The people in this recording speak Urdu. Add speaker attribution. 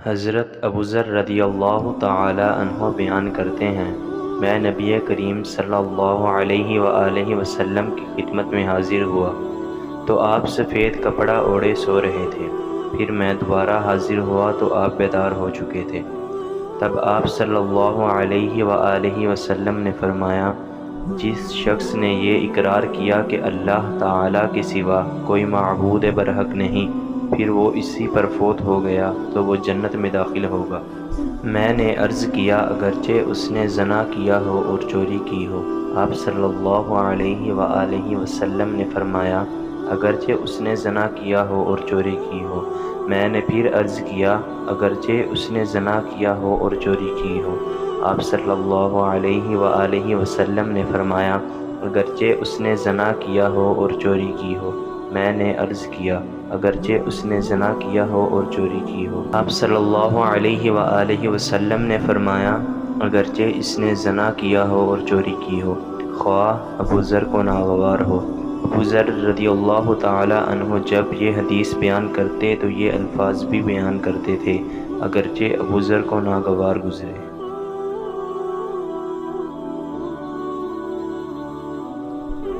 Speaker 1: حضرت ابوذر رضی اللہ تعالی عنہ بیان کرتے ہیں، میں نبی کریم صلی اللہ علیہ وآلہ وسلم کی خدمت میں حاضر ہوا تو آپ سفید کپڑا اوڑھے سو رہے تھے۔ پھر میں دوبارہ حاضر ہوا تو آپ بیدار ہو چکے تھے۔ تب آپ صلی اللہ علیہ وآلہ وسلم نے فرمایا، جس شخص نے یہ اقرار کیا کہ اللہ تعالیٰ کے سوا کوئی معبود برحق نہیں، پھر وہ اسی پر فوت ہو گیا تو وہ جنت میں داخل ہوگا۔ میں نے عرض کیا، اگرچہ اس نے زنا کیا ہو اور چوری کی ہو؟ آپ صلی اللہ علیہ وآلہ وسلم نے فرمایا، اگرچہ اس نے زنا کیا ہو اور چوری کی ہو۔ میں نے پھر عرض کیا، اگرچہ اس نے زنا کیا ہو اور چوری کی ہو؟ آپ صلی اللہ علیہ وآلہ وسلم نے فرمایا، اگرچہ اس نے زنا کیا ہو اور چوری کی ہو۔ میں نے عرض کیا، اگرچہ اس نے زنا کیا ہو اور چوری کی ہو؟ آپ صلی اللہ علیہ وآلہ وسلم نے فرمایا، اگرچہ اس نے زنا کیا ہو اور چوری کی ہو، خواہ ابوذر کو ناگوار ہو۔ ابوذر رضی اللہ تعالی عنہ جب یہ حدیث بیان کرتے تو یہ الفاظ بھی بیان کرتے تھے، اگرچہ ابوذر کو ناگوار گزرے۔